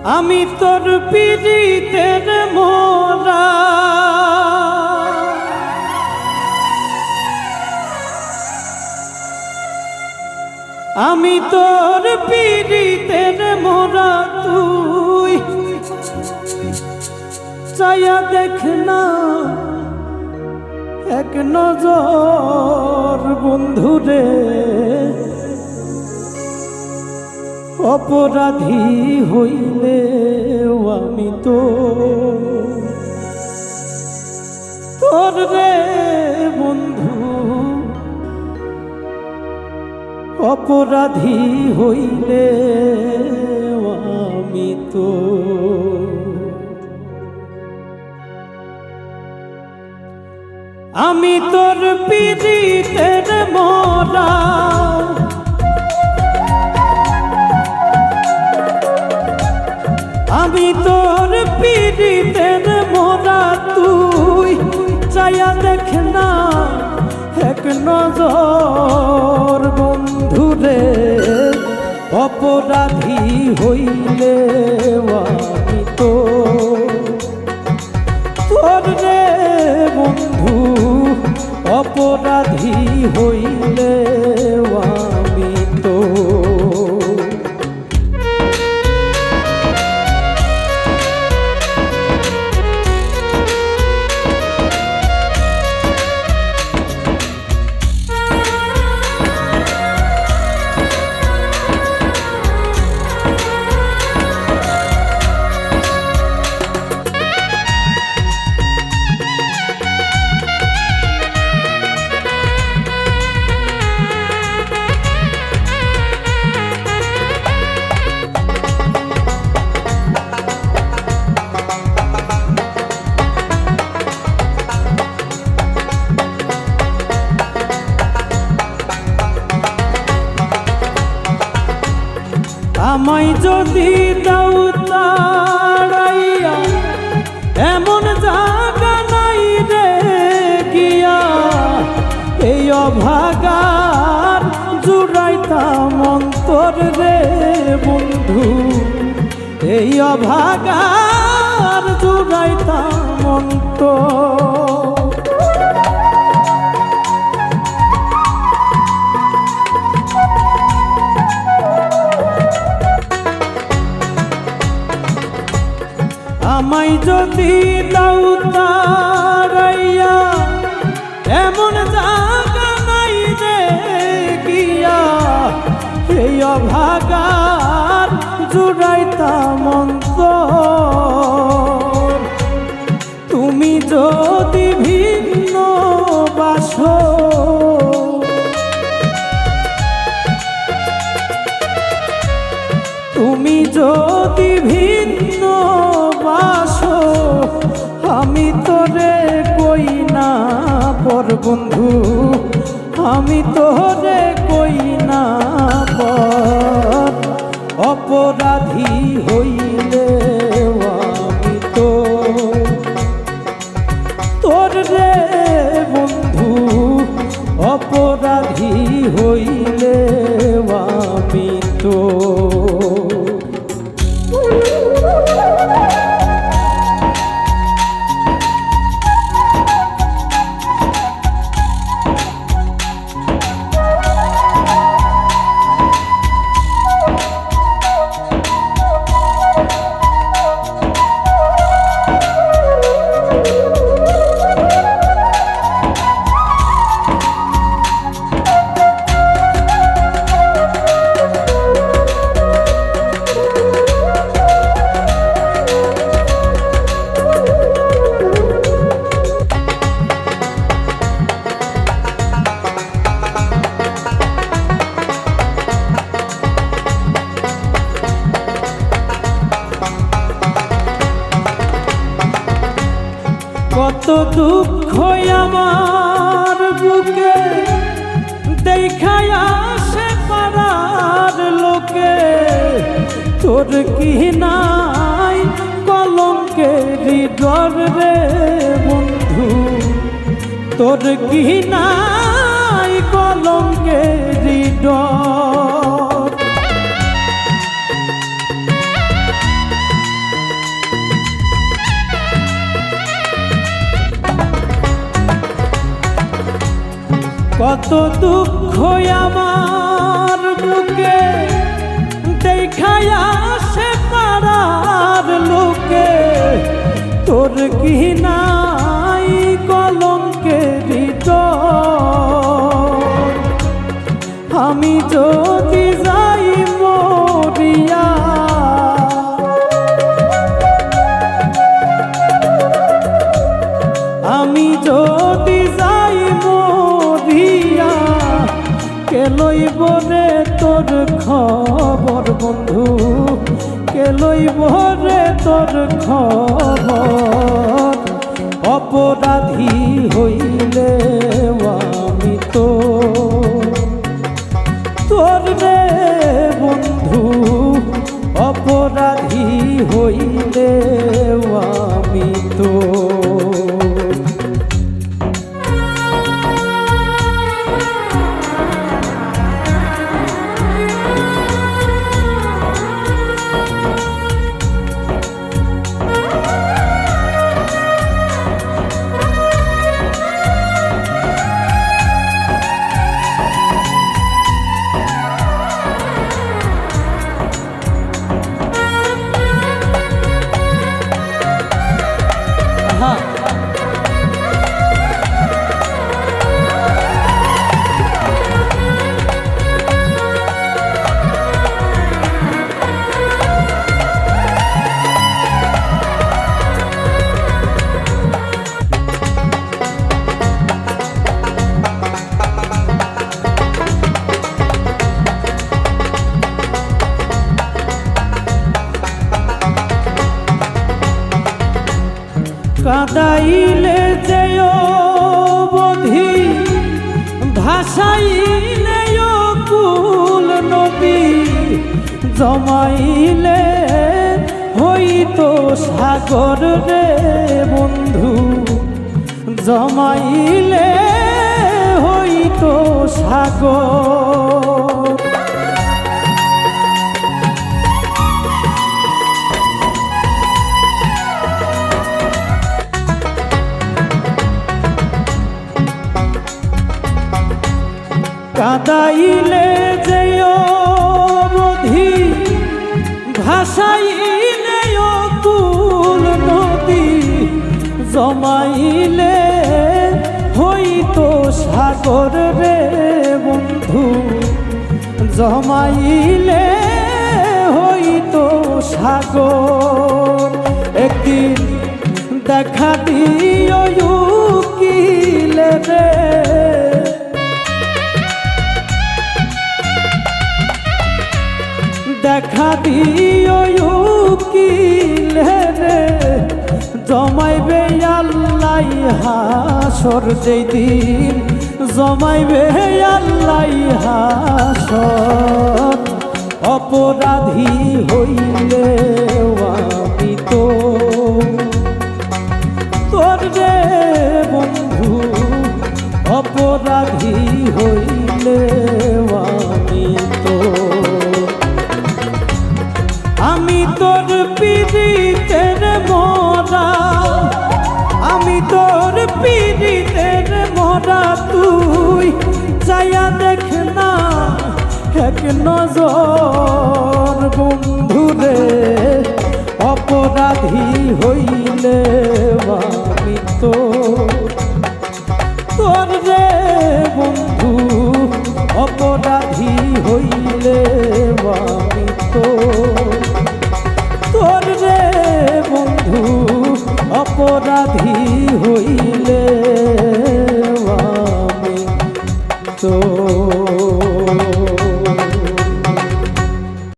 আমি তোর পিরিতের মোরা, আমি তোর পিরিতের মোরা, তুই চাইয়া দেখ না এক নজর বন্ধুরে। অপরাধী হইলে আমি তো তোর রে বন্ধু, অপরাধী হইলে আমি তো আমি তোর পিরিতের মোরা, আমি তোর পিরিতের মোরা, তুই চাইয়া দেখ না এক নজর বন্ধুরে। অপরাধী হইলে আমি তো তোর রে বন্ধু, অপরাধী হইলে আমি তো আমায় যদি দাও তাড়াইয়া, এমন জায়গা নাই রে গিয়া, এই অভাগার জুড়াইতাম অন্তর রে বন্ধু, এই অভাগার জুড়াইতাম অন্তর। আমায় যদি দাও তাড়াইয়া, এমন জায়গা নাই রে গিয়া, এই অভাগার জুড়াইতাম অন্তর। তুমি যদি ভিন্ন বাসো, তুমি যদি ভিন্ন বাসো, আমি তোরে কই না পর বন্ধু, আমি তোরে কই না পর। অপরাধী হইলে আমি তো তোর রে বন্ধু, অপরাধী হইলে আমি তো কত দুঃখ আমার বুকে দেখায় আসে পাড়ার লোকে, তোর কি নাই কলঙ্কের ডর রে বন্ধু, তোর কি নাই কলঙ্কের ডর। কত দুঃখ আমার বুকে দেখায় আসে পাড়ার লোকে, তোর কি নাই কলঙ্কের হৃদয়? আমি যদি যাই মরিয়া, আমি যদি যাই মরিয়া, কে লইব রে তোর খবর বন্ধু, কে লইব রে তোর খবর? অপরাধী হইলে আমি তো তোর রে বন্ধু, অপরাধী হইলে আমি তো। কাদাইলে যেও বধি, ভাসাইলে কুল নদী, জমাইলে হইতো সাগর রে বন্ধু, জমাইলে হইতো সাগর। কাদাইলে যেও বধি, ভাসাইলে কুল নদী, জমাইলে হইতো সাগর রে বন্ধু, জমাইলে হইতো সাগর। একদিন দেখা দিও উকিলে রে, দেখা দিও উকিলে রে, জমাইবে আল্লাহ হাসর যেদিন, জমাইবে আল্লাহ হাসর। অপরাধী হইলে আমি তো তোর রে বন্ধু, অপরাধী হইলে আমি তো। আমি তোর পীড়িতের মরা, আমি তোর পীড়িতের মরা, তুই চাইয়া দেখ না এক নজর বন্ধু রে। অপরাধী হইলে আমি তো